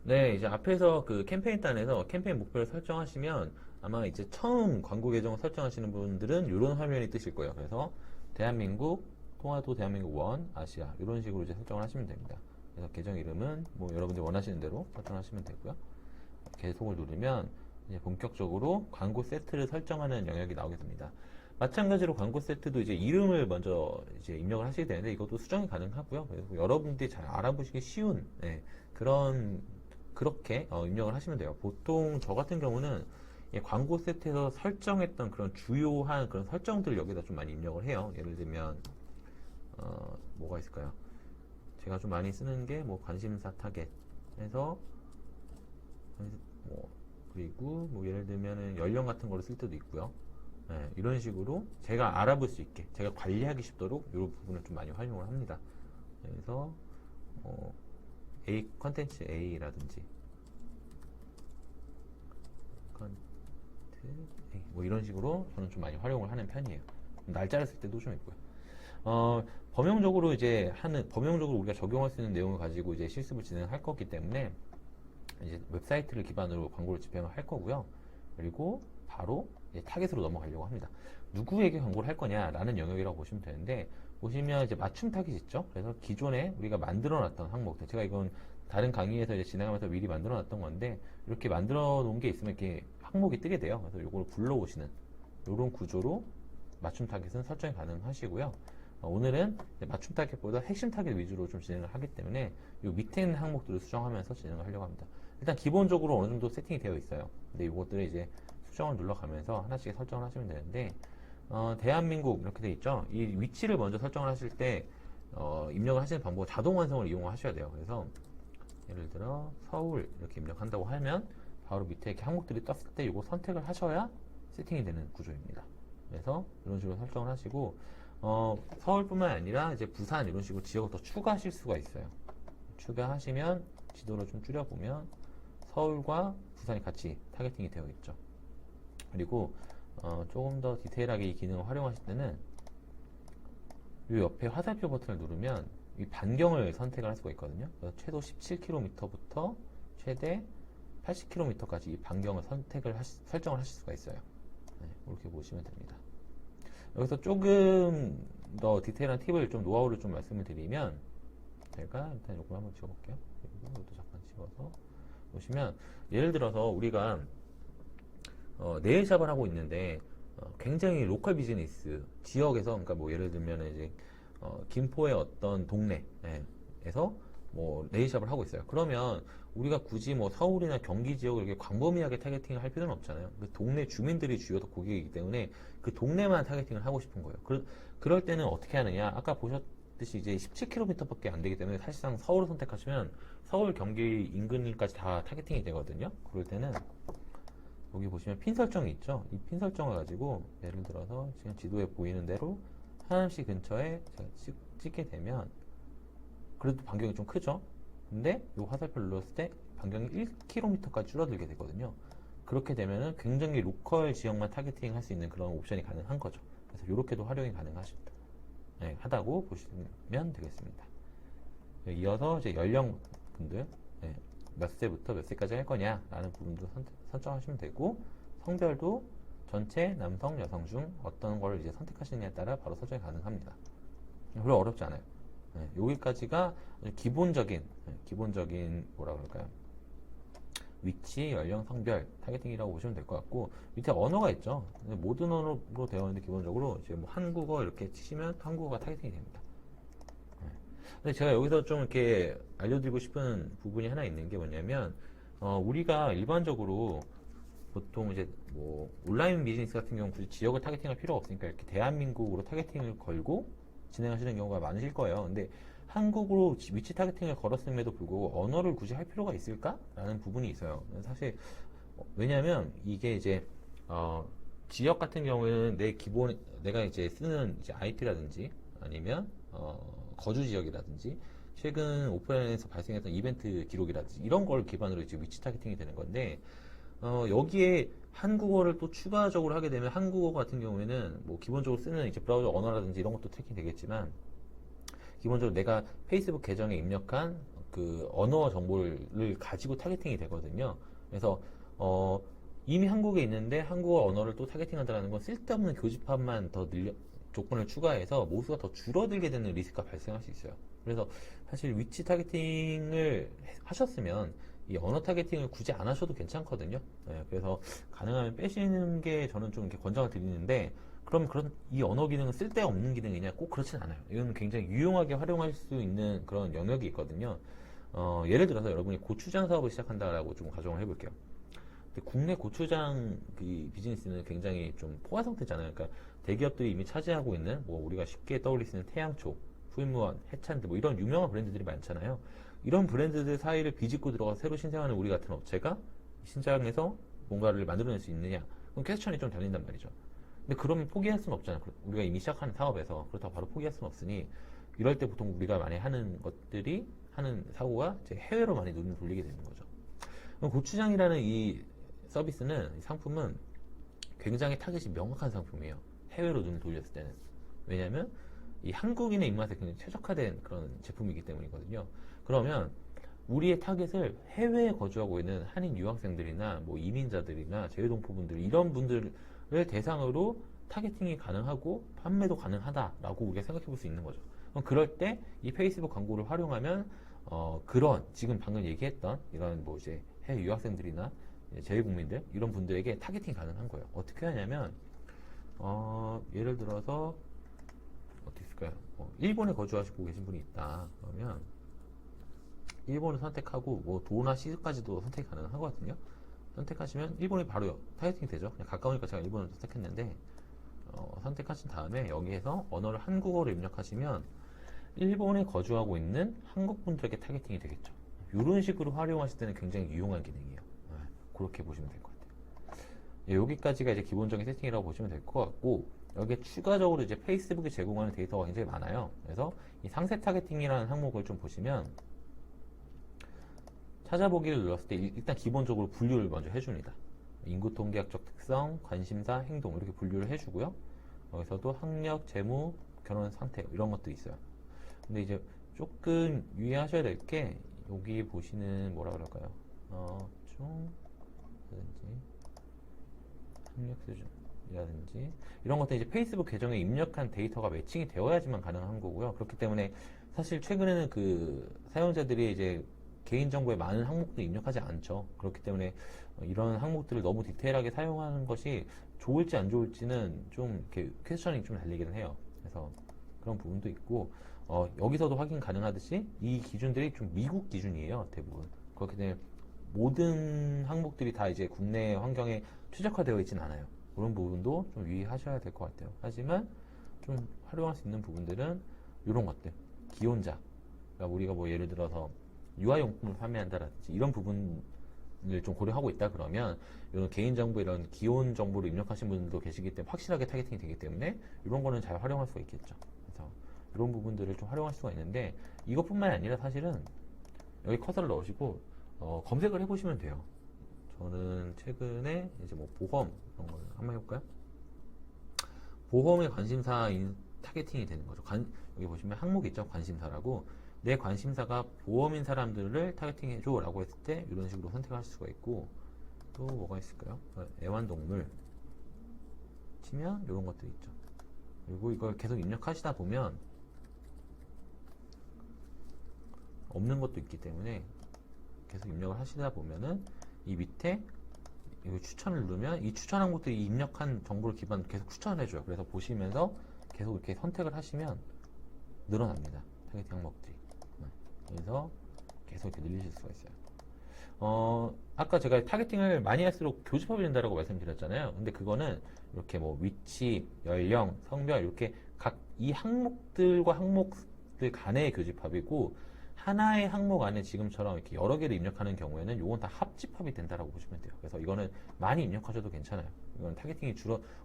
네, 이제 앞에서 그 캠페인단에서 캠페인 목표를 설정하시면 아마 이제 처음 광고 계정을 설정하시는 분들은 이런 화면이 뜨실 거예요. 그래서 대한민국, 통화도 대한민국 원, 아시아 이런 식으로 이제 설정을 하시면 됩니다. 그래서 계정 이름은 뭐 여러분들 원하시는 대로 설정하시면 되고요. 계속을 누르면 이제 본격적으로 광고 세트를 설정하는 영역이 나오게 됩니다. 마찬가지로 광고 세트도 이제 이름을 먼저 이제 입력을 하시게 되는데 이것도 수정이 가능하고요. 그래서 여러분들이 잘 알아보시기 쉬운 그런 그렇게 입력을 하시면 돼요. 보통 저 같은 경우는 광고 세트에서 설정했던 그런 주요한 그런 설정들을 여기다 좀 많이 입력을 해요. 예를 들면 뭐가 있을까요? 제가 좀 많이 쓰는 게 뭐 관심사 타겟에서 뭐 그리고 뭐 예를 들면은 연령 같은 거를 쓸 때도 있고요. 네, 이런 식으로 제가 알아볼 수 있게 제가 관리하기 쉽도록 이런 부분을 좀 많이 활용을 합니다. 그래서 A 컨텐츠 A라든지 컨텐츠 A 뭐 이런 식으로 저는 좀 많이 활용을 하는 편이에요. 날짜를 쓸 때도 좀 있고요. 범용적으로 범용적으로 우리가 적용할 수 있는 내용을 가지고 이제 실습을 진행할 거기 때문에 이제 웹사이트를 기반으로 광고를 집행을 할 거고요. 그리고 바로 타겟으로 넘어가려고 합니다. 누구에게 광고를 할 거냐라는 영역이라고 보시면 되는데, 보시면 이제 맞춤 타겟 있죠? 그래서 기존에 우리가 만들어 놨던 항목들, 제가 이건 다른 강의에서 이제 진행하면서 미리 만들어 놨던 건데, 이렇게 만들어 놓은 게 있으면 이렇게 항목이 뜨게 돼요. 그래서 이걸 불러오시는 이런 구조로 맞춤 타겟은 설정이 가능하시고요. 오늘은 맞춤 타겟보다 핵심 타겟 위주로 좀 진행을 하기 때문에 이 밑에 있는 항목들을 수정하면서 진행을 하려고 합니다. 일단 기본적으로 어느 정도 세팅이 되어 있어요. 근데 이것들을 이제 수정을 눌러가면서 하나씩 설정을 하시면 되는데, 대한민국 이렇게 돼 있죠. 이 위치를 먼저 설정을 하실 때 입력을 하시는 방법은 자동 완성을 이용하셔야 돼요. 그래서 예를 들어 서울 이렇게 입력한다고 하면 바로 밑에 이렇게 항목들이 떴을 때 이거 선택을 하셔야 세팅이 되는 구조입니다. 그래서 이런 식으로 설정을 하시고, 서울뿐만 아니라 이제 부산 이런 식으로 지역을 더 추가하실 수가 있어요. 추가하시면 지도를 좀 줄여보면 서울과 부산이 같이 타겟팅이 되어 있죠. 그리고 조금 더 디테일하게 이 기능을 활용하실 때는 이 옆에 화살표 버튼을 누르면 이 반경을 선택을 할 수가 있거든요. 그래서 최소 17km부터 최대 80km까지 이 반경을 설정을 하실 수가 있어요. 네, 이렇게 보시면 됩니다. 여기서 조금 더 디테일한 팁을 좀 노하우를 좀 말씀을 드리면, 제가 일단 이거 한번 지워볼게요. 그리고 이것도 잠깐 지워서 보시면, 예를 들어서 우리가 네일샵을 하고 있는데 굉장히 로컬 비즈니스 지역에서, 그러니까 뭐 예를 들면 이제 김포의 어떤 동네에서 뭐 네일샵을 하고 있어요. 그러면 우리가 굳이 뭐 서울이나 경기 지역을 이렇게 광범위하게 타겟팅을 할 필요는 없잖아요. 그 동네 주민들이 주요 고객이기 때문에 그 동네만 타겟팅을 하고 싶은 거예요. 그럴 때는 어떻게 하느냐? 아까 보셨듯이 이제 17km밖에 안 되기 때문에 사실상 서울을 선택하시면 서울 경기 인근까지 다 타겟팅이 되거든요. 그럴 때는 여기 보시면 핀 설정이 있죠. 이 핀 설정을 가지고 예를 들어서 지금 지도에 보이는 대로 하남시 근처에 제가 찍게 되면, 그래도 반경이 좀 크죠. 근데 이 화살표를 눌렀을 때 반경이 1km까지 줄어들게 되거든요. 그렇게 되면은 굉장히 로컬 지역만 타겟팅 할 수 있는 그런 옵션이 가능한 거죠. 그래서 이렇게도 활용이 가능하십니다. 네, 하다고 보시면 되겠습니다. 이어서 이제 연령분들, 네, 몇 세부터 몇 세까지 할 거냐라는 부분도 선정하시면 되고, 성별도 전체 남성, 여성 중 어떤 걸 이제 선택하시느냐에 따라 바로 설정이 가능합니다. 별로 어렵지 않아요. 네, 여기까지가 기본적인 뭐라 그럴까요? 위치, 연령, 성별 타겟팅이라고 보시면 될 것 같고, 밑에 언어가 있죠. 모든 언어로 되어 있는데 기본적으로 이제 뭐 한국어 이렇게 치시면 한국어가 타겟팅이 됩니다. 근데 제가 여기서 좀 이렇게 알려드리고 싶은 부분이 하나 있는 게 뭐냐면, 우리가 일반적으로 보통 이제 뭐 온라인 비즈니스 같은 경우 굳이 지역을 타겟팅할 필요가 없으니까 이렇게 대한민국으로 타겟팅을 걸고 진행하시는 경우가 많으실 거예요. 근데 한국으로 위치 타겟팅을 걸었음에도 불구하고 언어를 굳이 할 필요가 있을까? 라는 부분이 있어요. 사실 왜냐면 이게 이제 지역 같은 경우에는 내가 이제 쓰는 이제 IP라든지 아니면 거주 지역이라든지 최근 오프라인에서 발생했던 이벤트 기록이라든지 이런 걸 기반으로 이제 위치 타겟팅이 되는 건데, 여기에 한국어를 또 추가적으로 하게 되면 한국어 같은 경우에는 뭐 기본적으로 쓰는 이제 브라우저 언어라든지 이런 것도 트래킹 되겠지만, 기본적으로 내가 페이스북 계정에 입력한 그 언어 정보를 가지고 타겟팅이 되거든요. 그래서 이미 한국에 있는데 한국어 언어를 또 타겟팅한다는 건 쓸데없는 교집합만 더 조건을 추가해서 모수가 더 줄어들게 되는 리스크가 발생할 수 있어요. 그래서 사실 위치 타겟팅을 하셨으면 이 언어 타겟팅을 굳이 안 하셔도 괜찮거든요. 네, 그래서 가능하면 빼시는 게 저는 좀 이렇게 권장을 드리는데, 그럼 그런 이 언어 기능은 쓸데없는 기능이냐? 꼭 그렇진 않아요. 이건 굉장히 유용하게 활용할 수 있는 그런 영역이 있거든요. 예를 들어서 여러분이 고추장 사업을 시작한다라고 좀 가정을 해볼게요. 근데 국내 고추장 그 비즈니스는 굉장히 좀 포화 상태잖아요. 그러니까 대기업들이 이미 차지하고 있는 뭐 우리가 쉽게 떠올릴 수 있는 태양초, 풀무원, 해찬드 뭐 이런 유명한 브랜드들이 많잖아요. 이런 브랜드들 사이를 비집고 들어가서 새로 신생하는 우리 같은 업체가 신장에서 뭔가를 만들어낼 수 있느냐? 그럼 퀘스천이 좀 달린단 말이죠. 근데 그러면 포기할 수는 없잖아요. 우리가 이미 시작하는 사업에서. 그렇다고 바로 포기할 수는 없으니, 이럴 때 보통 우리가 많이 하는 사고가 이제 해외로 많이 눈을 돌리게 되는 거죠. 그럼 고추장이라는 이 서비스는, 이 상품은 굉장히 타겟이 명확한 상품이에요. 해외로 눈을 돌렸을 때는. 왜냐면 이 한국인의 입맛에 굉장히 최적화된 그런 제품이기 때문이거든요. 그러면 우리의 타겟을 해외에 거주하고 있는 한인 유학생들이나 뭐 이민자들이나 재외동포분들, 이런 분들을 대상으로 타겟팅이 가능하고 판매도 가능하다라고 우리가 생각해 볼 수 있는 거죠. 그럼 그럴 때 이 페이스북 광고를 활용하면 그런 지금 방금 얘기했던 이런 뭐 이제 해외 유학생들이나 재외국민들, 이런 분들에게 타겟팅이 가능한 거예요. 어떻게 하냐면 예를 들어서 어떻게 있을까요? 일본에 거주하시고 계신 분이 있다. 그러면 일본을 선택하고 뭐 도나 시까지도 선택이 가능하거든요. 선택하시면 일본이 바로 타겟팅이 되죠. 그냥 가까우니까 제가 일본을 선택했는데, 선택하신 다음에 여기에서 언어를 한국어로 입력하시면 일본에 거주하고 있는 한국 분들에게 타겟팅이 되겠죠. 이런 식으로 활용하실 때는 굉장히 유용한 기능이에요. 그렇게 보시면 될 것 같아요. 여기까지가 이제 기본적인 세팅이라고 보시면 될 것 같고, 여기에 추가적으로 이제 페이스북이 제공하는 데이터가 굉장히 많아요. 그래서 이 상세 타겟팅이라는 항목을 좀 보시면, 찾아보기를 눌렀을 때 일단 기본적으로 분류를 먼저 해줍니다. 인구 통계학적 특성, 관심사, 행동, 이렇게 분류를 해주고요. 여기서도 학력, 재무, 결혼 상태, 이런 것도 있어요. 근데 이제 조금 유의하셔야 될 게, 여기 보시는 뭐라 그럴까요? 라든지 학력 수준이라든지 이런 것들 이제 페이스북 계정에 입력한 데이터가 매칭이 되어야지만 가능한 거고요. 그렇기 때문에 사실 최근에는 그 사용자들이 이제 개인정보에 많은 항목도 입력하지 않죠. 그렇기 때문에 이런 항목들을 너무 디테일하게 사용하는 것이 좋을지 안 좋을지는 좀 이렇게 퀘스천이 좀 달리기는 해요. 그래서 그런 부분도 있고, 여기서도 확인 가능하듯이 이 기준들이 좀 미국 기준이에요, 대부분. 그렇기 때문에 모든 항목들이 다 이제 국내 환경에 최적화되어 있진 않아요. 그런 부분도 좀 유의하셔야 될 것 같아요. 하지만 좀 활용할 수 있는 부분들은 이런 것들, 기혼자, 그러니까 우리가 뭐 예를 들어서 유아용품을 판매한다라든지 이런 부분을 좀 고려하고 있다 그러면, 이런 개인정보, 이런 기혼 정보를 입력하신 분들도 계시기 때문에 확실하게 타겟팅이 되기 때문에 이런 거는 잘 활용할 수가 있겠죠. 그래서 이런 부분들을 좀 활용할 수가 있는데, 이것뿐만이 아니라 사실은 여기 커서를 넣으시고 검색을 해보시면 돼요. 저는 최근에 이제 뭐 보험 이런 걸 한번 해볼까요? 보험의 관심사인 타겟팅이 되는 거죠. 여기 보시면 항목이 있죠. 관심사라고. 내 관심사가 보험인 사람들을 타겟팅해줘 라고 했을 때 이런 식으로 선택할 수가 있고, 또 뭐가 있을까요? 애완동물 치면 이런 것들이 있죠. 그리고 이걸 계속 입력하시다 보면 없는 것도 있기 때문에 계속 입력을 하시다 보면은 이 밑에 이거 추천을 누르면 이 추천 항목들이 입력한 정보를 기반으로 계속 추천을 해줘요. 그래서 보시면서 계속 이렇게 선택을 하시면 늘어납니다. 타겟팅 항목들이. 그래서 계속 이렇게 늘리실 수가 있어요. 아까 제가 타겟팅을 많이 할수록 교집합이 된다고 말씀드렸잖아요. 근데 그거는 이렇게 뭐 위치, 연령, 성별 이렇게 각 이 항목들과 항목들 간의 교집합이고, 하나의 항목 안에 지금처럼 이렇게 여러 개를 입력하는 경우에는 이건 다 합집합이 된다라고 보시면 돼요. 그래서 이거는 많이 입력하셔도 괜찮아요. 이건 타겟팅이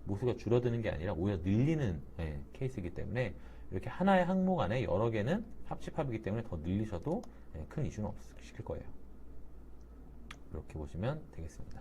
모수가 줄어드는 게 아니라 오히려 늘리는 케이스이기 때문에, 이렇게 하나의 항목 안에 여러 개는 합집합이기 때문에 더 늘리셔도 큰 이슈는 없으실 거예요. 이렇게 보시면 되겠습니다.